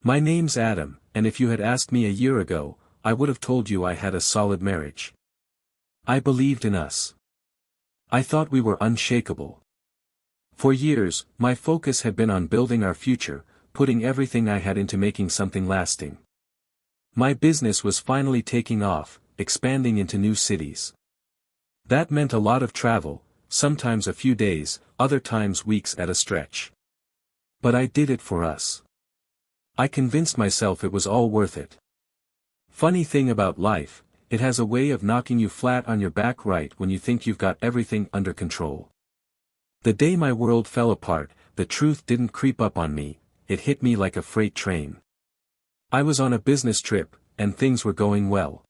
My name's Adam, and if you had asked me a year ago, I would have told you I had a solid marriage. I believed in us. I thought we were unshakable. For years, my focus had been on building our future, putting everything I had into making something lasting. My business was finally taking off, expanding into new cities. That meant a lot of travel, sometimes a few days, other times weeks at a stretch. But I did it for us. I convinced myself it was all worth it. Funny thing about life, it has a way of knocking you flat on your back right when you think you've got everything under control. The day my world fell apart, the truth didn't creep up on me, it hit me like a freight train. I was on a business trip, and things were going well.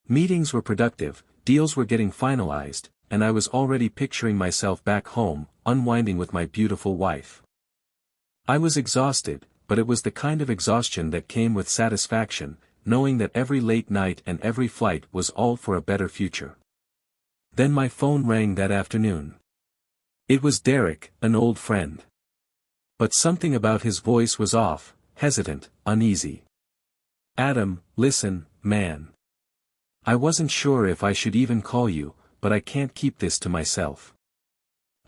Meetings were productive, deals were getting finalized, and I was already picturing myself back home, unwinding with my beautiful wife. I was exhausted, but it was the kind of exhaustion that came with satisfaction, knowing that every late night and every flight was all for a better future. Then my phone rang that afternoon. It was Derek, an old friend. But something about his voice was off, hesitant, uneasy. Adam, listen, man. I wasn't sure if I should even call you, but I can't keep this to myself.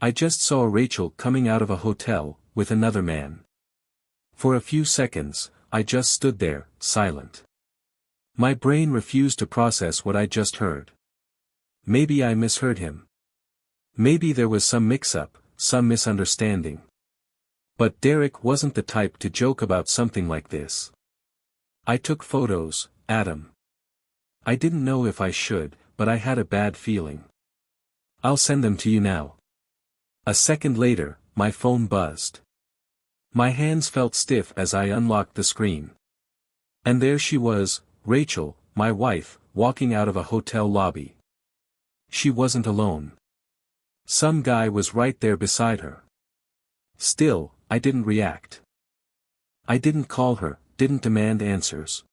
I just saw Rachel coming out of a hotel, with another man. For a few seconds, I just stood there, silent. My brain refused to process what I just heard. Maybe I misheard him. Maybe there was some mix-up, some misunderstanding. But Derek wasn't the type to joke about something like this. I took photos, Adam. I didn't know if I should, but I had a bad feeling. I'll send them to you now. A second later, my phone buzzed. My hands felt stiff as I unlocked the screen. And there she was, Rachel, my wife, walking out of a hotel lobby. She wasn't alone. Some guy was right there beside her. Still, I didn't react. I didn't call her, didn't demand answers.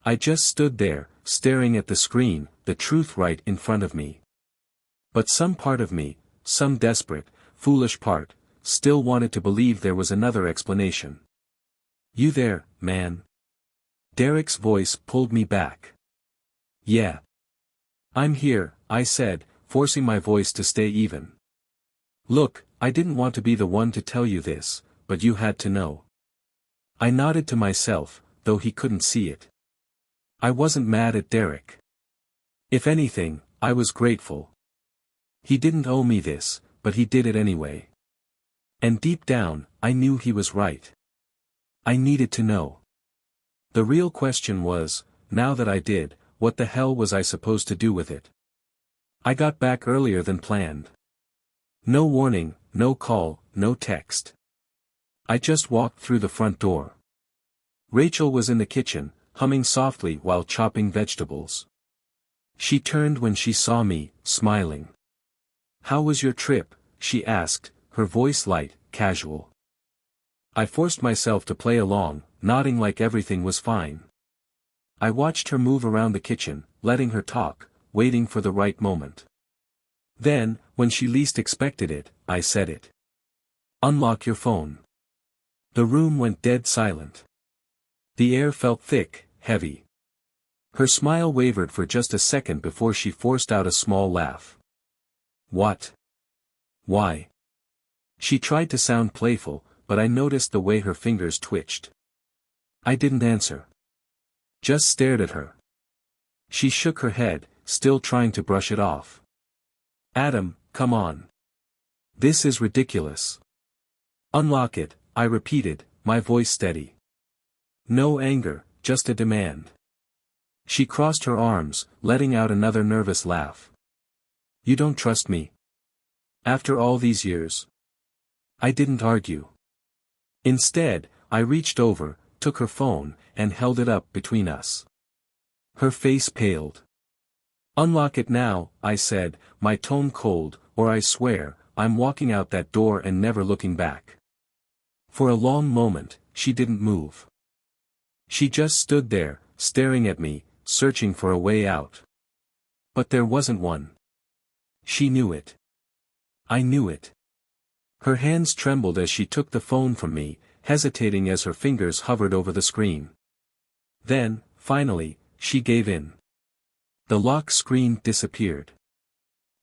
I just stood there, staring at the screen, the truth right in front of me. But some part of me, some desperate, foolish part, still wanted to believe there was another explanation. You there, man? Derek's voice pulled me back. Yeah. I'm here, I said, forcing my voice to stay even. Look, I didn't want to be the one to tell you this, but you had to know. I nodded to myself, though he couldn't see it. I wasn't mad at Derek. If anything, I was grateful. He didn't owe me this, but he did it anyway. And deep down, I knew he was right. I needed to know. The real question was, now that I did, what the hell was I supposed to do with it? I got back earlier than planned. No warning, no call, no text. I just walked through the front door. Rachel was in the kitchen, humming softly while chopping vegetables. She turned when she saw me, smiling. How was your trip? She asked, her voice light, casual. I forced myself to play along, nodding like everything was fine. I watched her move around the kitchen, letting her talk, waiting for the right moment. Then, when she least expected it, I said it. Unlock your phone. The room went dead silent. The air felt thick, heavy. Her smile wavered for just a second before she forced out a small laugh. What? Why? She tried to sound playful, but I noticed the way her fingers twitched. I didn't answer. Just stared at her. She shook her head, still trying to brush it off. Adam, come on. This is ridiculous. Unlock it, I repeated, my voice steady. No anger, just a demand. She crossed her arms, letting out another nervous laugh. You don't trust me? After all these years? I didn't argue. Instead, I reached over, took her phone, and held it up between us. Her face paled. Unlock it now, I said, my tone cold, or I swear, I'm walking out that door and never looking back. For a long moment, she didn't move. She just stood there, staring at me, searching for a way out. But there wasn't one. She knew it. I knew it. Her hands trembled as she took the phone from me, hesitating as her fingers hovered over the screen. Then, finally, she gave in. The lock screen disappeared.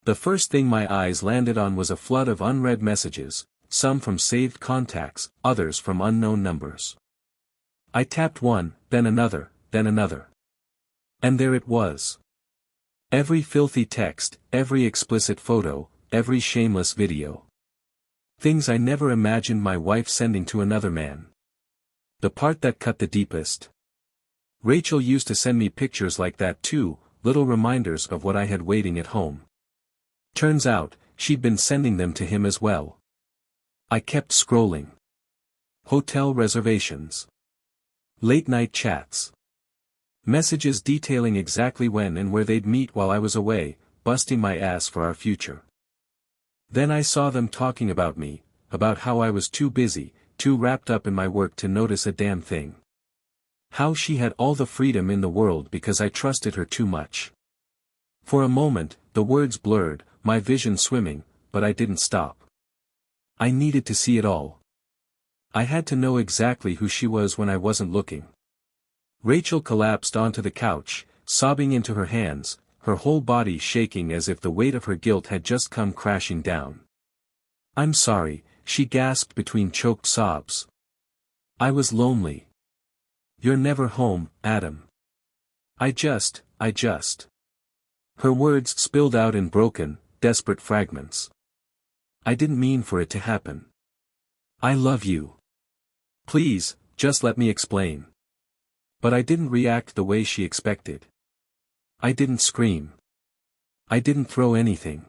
The first thing my eyes landed on was a flood of unread messages, some from saved contacts, others from unknown numbers. I tapped one, then another, then another. And there it was. Every filthy text, every explicit photo, every shameless video. Things I never imagined my wife sending to another man. The part that cut the deepest. Rachel used to send me pictures like that too, little reminders of what I had waiting at home. Turns out, she'd been sending them to him as well. I kept scrolling. Hotel reservations. Late-night chats. Messages detailing exactly when and where they'd meet while I was away, busting my ass for our future. Then I saw them talking about me, about how I was too busy, too wrapped up in my work to notice a damn thing. How she had all the freedom in the world because I trusted her too much. For a moment, the words blurred, my vision swimming, but I didn't stop. I needed to see it all. I had to know exactly who she was when I wasn't looking. Rachel collapsed onto the couch, sobbing into her hands, her whole body shaking as if the weight of her guilt had just come crashing down. "I'm sorry," she gasped between choked sobs. "I was lonely. You're never home, Adam. I just. Her words spilled out in broken, desperate fragments. "I didn't mean for it to happen. I love you. Please, just let me explain." But I didn't react the way she expected. I didn't scream. I didn't throw anything.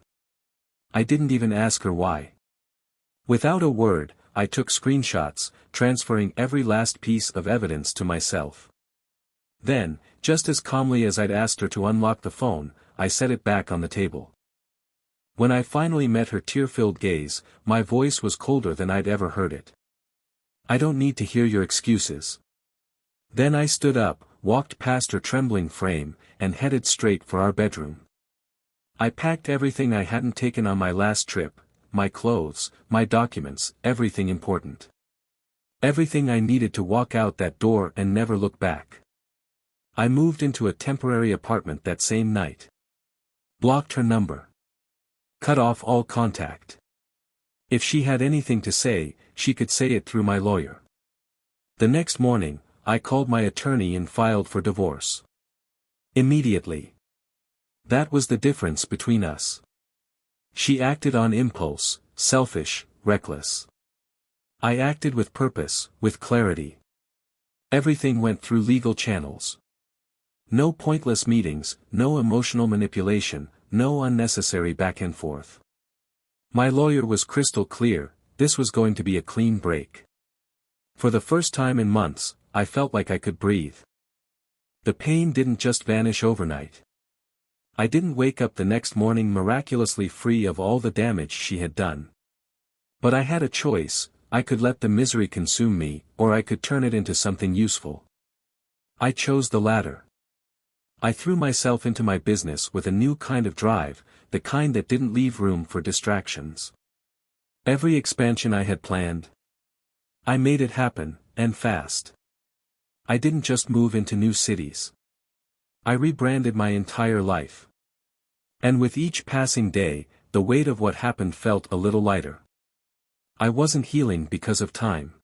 I didn't even ask her why. Without a word, I took screenshots, transferring every last piece of evidence to myself. Then, just as calmly as I'd asked her to unlock the phone, I set it back on the table. When I finally met her tear-filled gaze, my voice was colder than I'd ever heard it. "I don't need to hear your excuses." Then I stood up, walked past her trembling frame, and headed straight for our bedroom. I packed everything I hadn't taken on my last trip, my clothes, my documents, everything important. Everything I needed to walk out that door and never look back. I moved into a temporary apartment that same night. Blocked her number. Cut off all contact. If she had anything to say, she could say it through my lawyer. The next morning, I called my attorney and filed for divorce. Immediately. That was the difference between us. She acted on impulse, selfish, reckless. I acted with purpose, with clarity. Everything went through legal channels. No pointless meetings, no emotional manipulation, no unnecessary back and forth. My lawyer was crystal clear, this was going to be a clean break. For the first time in months, I felt like I could breathe. The pain didn't just vanish overnight. I didn't wake up the next morning miraculously free of all the damage she had done. But I had a choice, I could let the misery consume me, or I could turn it into something useful. I chose the latter. I threw myself into my business with a new kind of drive, the kind that didn't leave room for distractions. Every expansion I had planned, I made it happen, and fast. I didn't just move into new cities. I rebranded my entire life. And with each passing day, the weight of what happened felt a little lighter. I wasn't healing because of time.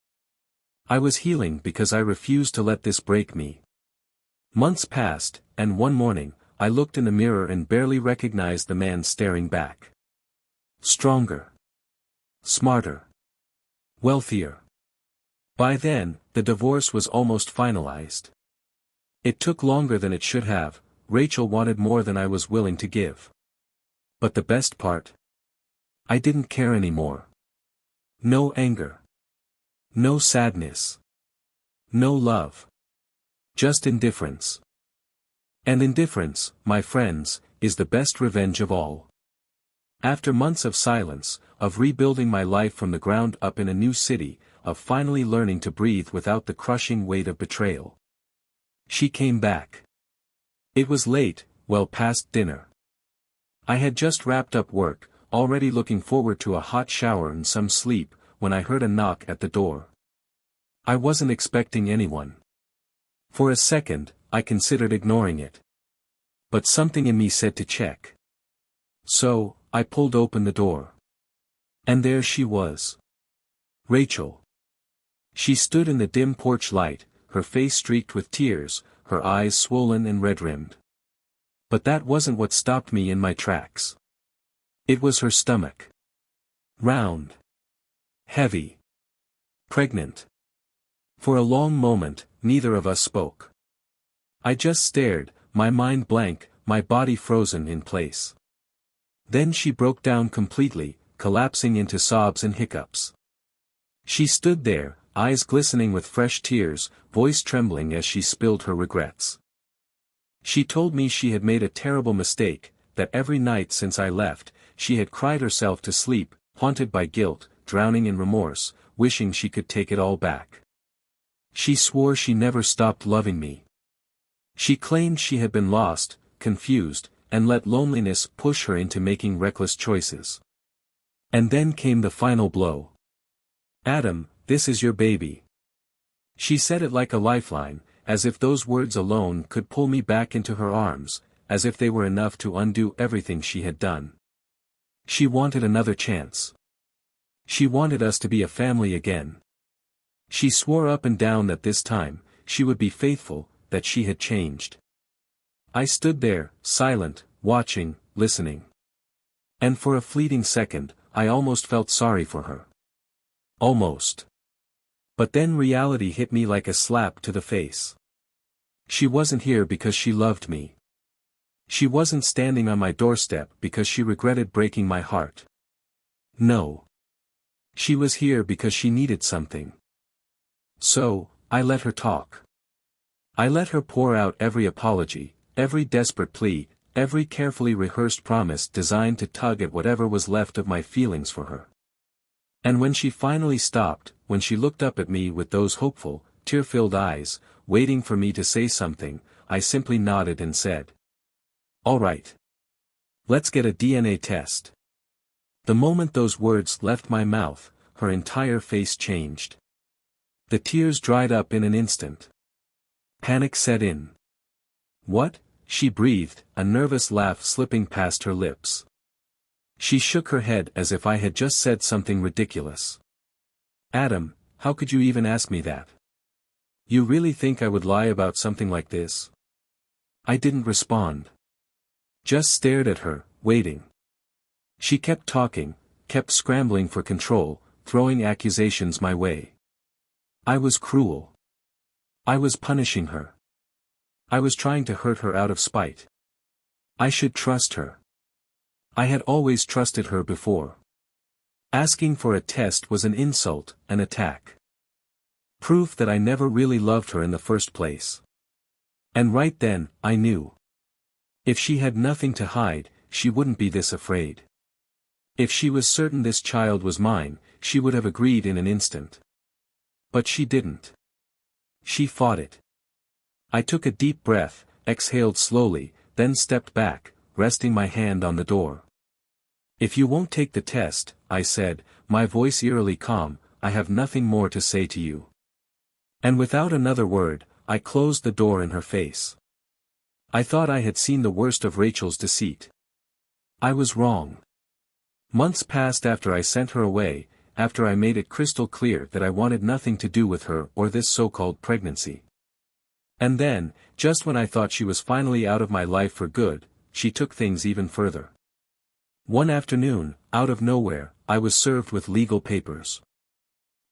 I was healing because I refused to let this break me. Months passed, and one morning, I looked in the mirror and barely recognized the man staring back. Stronger. Smarter. Wealthier. By then, the divorce was almost finalized. It took longer than it should have, Rachel wanted more than I was willing to give. But the best part? I didn't care anymore. No anger. No sadness. No love. Just indifference. And indifference, my friends, is the best revenge of all. After months of silence, of rebuilding my life from the ground up in a new city, of finally learning to breathe without the crushing weight of betrayal, she came back. It was late, well past dinner. I had just wrapped up work, already looking forward to a hot shower and some sleep, when I heard a knock at the door. I wasn't expecting anyone. For a second, I considered ignoring it. But something in me said to check. So, I pulled open the door. And there she was. Rachel. She stood in the dim porch light, her face streaked with tears, her eyes swollen and red-rimmed. But that wasn't what stopped me in my tracks. It was her stomach. Round. Heavy. Pregnant. For a long moment, neither of us spoke. I just stared, my mind blank, my body frozen in place. Then she broke down completely, collapsing into sobs and hiccups. She stood there, eyes glistening with fresh tears, voice trembling as she spilled her regrets. She told me she had made a terrible mistake, that every night since I left, she had cried herself to sleep, haunted by guilt, drowning in remorse, wishing she could take it all back. She swore she never stopped loving me. She claimed she had been lost, confused, and let loneliness push her into making reckless choices. And then came the final blow. Adam, this is your baby. She said it like a lifeline, as if those words alone could pull me back into her arms, as if they were enough to undo everything she had done. She wanted another chance. She wanted us to be a family again. She swore up and down that this time, she would be faithful, that she had changed. I stood there, silent, watching, listening. And for a fleeting second, I almost felt sorry for her. Almost. But then reality hit me like a slap to the face. She wasn't here because she loved me. She wasn't standing on my doorstep because she regretted breaking my heart. No. She was here because she needed something. So, I let her talk. I let her pour out every apology, every desperate plea, every carefully rehearsed promise designed to tug at whatever was left of my feelings for her. And when she finally stopped, when she looked up at me with those hopeful, tear-filled eyes, waiting for me to say something, I simply nodded and said, "All right. Let's get a DNA test." The moment those words left my mouth, her entire face changed. The tears dried up in an instant. Panic set in. "What?" she breathed, a nervous laugh slipping past her lips. She shook her head as if I had just said something ridiculous. "Adam, how could you even ask me that? You really think I would lie about something like this?" I didn't respond. Just stared at her, waiting. She kept talking, kept scrambling for control, throwing accusations my way. I was cruel. I was punishing her. I was trying to hurt her out of spite. I should trust her. I had always trusted her before. Asking for a test was an insult, an attack. Proof that I never really loved her in the first place. And right then, I knew. If she had nothing to hide, she wouldn't be this afraid. If she was certain this child was mine, she would have agreed in an instant. But she didn't. She fought it. I took a deep breath, exhaled slowly, then stepped back, resting my hand on the door. "If you won't take the test," I said, my voice eerily calm, "I have nothing more to say to you." And without another word, I closed the door in her face. I thought I had seen the worst of Rachel's deceit. I was wrong. Months passed after I sent her away, after I made it crystal clear that I wanted nothing to do with her or this so-called pregnancy. And then, just when I thought she was finally out of my life for good, she took things even further. One afternoon, out of nowhere, I was served with legal papers.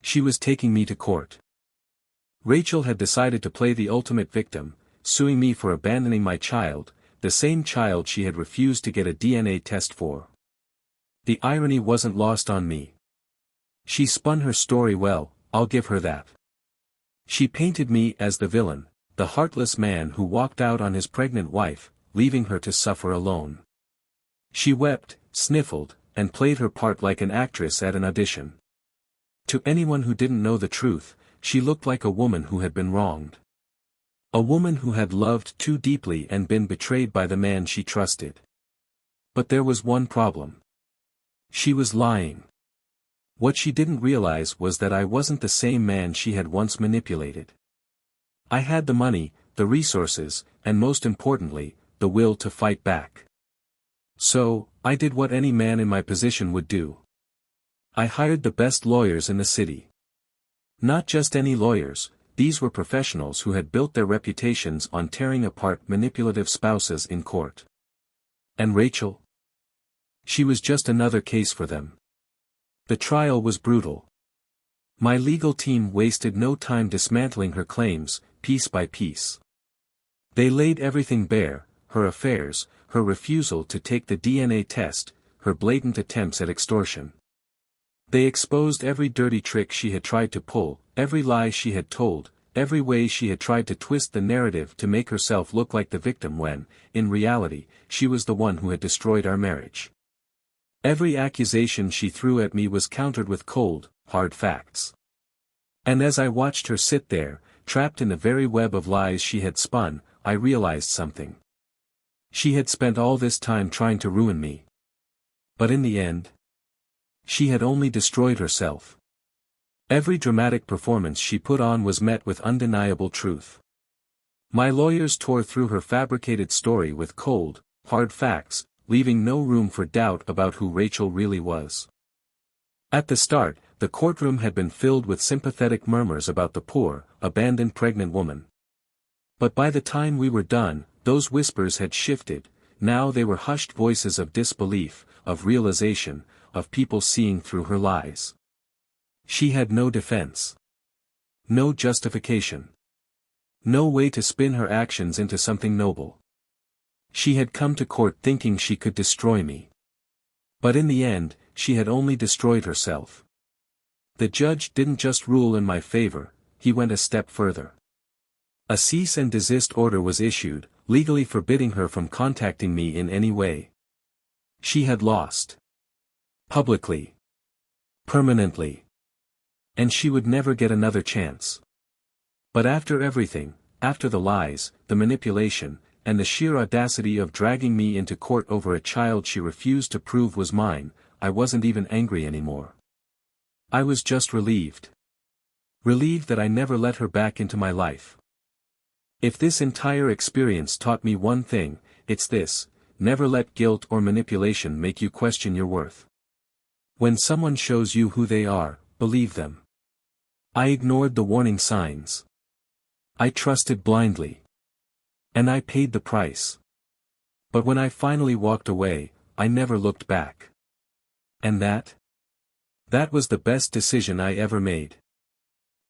She was taking me to court. Rachel had decided to play the ultimate victim, suing me for abandoning my child, the same child she had refused to get a DNA test for. The irony wasn't lost on me. She spun her story well, I'll give her that. She painted me as the villain, the heartless man who walked out on his pregnant wife, leaving her to suffer alone. She wept, sniffled, and played her part like an actress at an audition. To anyone who didn't know the truth, she looked like a woman who had been wronged. A woman who had loved too deeply and been betrayed by the man she trusted. But there was one problem. She was lying. What she didn't realize was that I wasn't the same man she had once manipulated. I had the money, the resources, and most importantly, the will to fight back. So, I did what any man in my position would do. I hired the best lawyers in the city. Not just any lawyers, these were professionals who had built their reputations on tearing apart manipulative spouses in court. And Rachel? She was just another case for them. The trial was brutal. My legal team wasted no time dismantling her claims, piece by piece. They laid everything bare, her affairs, her refusal to take the DNA test, her blatant attempts at extortion. They exposed every dirty trick she had tried to pull, every lie she had told, every way she had tried to twist the narrative to make herself look like the victim when, in reality, she was the one who had destroyed our marriage. Every accusation she threw at me was countered with cold, hard facts. And as I watched her sit there, trapped in the very web of lies she had spun, I realized something. She had spent all this time trying to ruin me. But in the end, she had only destroyed herself. Every dramatic performance she put on was met with undeniable truth. My lawyers tore through her fabricated story with cold, hard facts, leaving no room for doubt about who Rachel really was. At the start, the courtroom had been filled with sympathetic murmurs about the poor, abandoned pregnant woman. But by the time we were done, those whispers had shifted. Now they were hushed voices of disbelief, of realization, of people seeing through her lies. She had no defense. No justification. No way to spin her actions into something noble. She had come to court thinking she could destroy me. But in the end, she had only destroyed herself. The judge didn't just rule in my favor, he went a step further. A cease and desist order was issued, legally forbidding her from contacting me in any way. She had lost. Publicly. Permanently. And she would never get another chance. But after everything, after the lies, the manipulation, and the sheer audacity of dragging me into court over a child she refused to prove was mine, I wasn't even angry anymore. I was just relieved. Relieved that I never let her back into my life. If this entire experience taught me one thing, it's this: never let guilt or manipulation make you question your worth. When someone shows you who they are, believe them. I ignored the warning signs. I trusted blindly. And I paid the price. But when I finally walked away, I never looked back. And that was the best decision I ever made.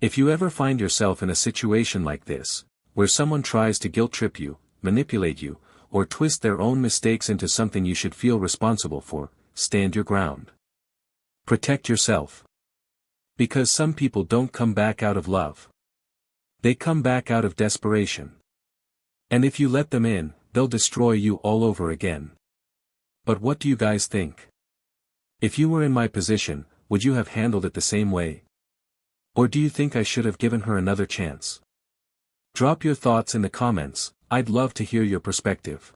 If you ever find yourself in a situation like this, where someone tries to guilt-trip you, manipulate you, or twist their own mistakes into something you should feel responsible for, stand your ground. Protect yourself. Because some people don't come back out of love. They come back out of desperation. And if you let them in, they'll destroy you all over again. But what do you guys think? If you were in my position, would you have handled it the same way? Or do you think I should have given her another chance? Drop your thoughts in the comments, I'd love to hear your perspective.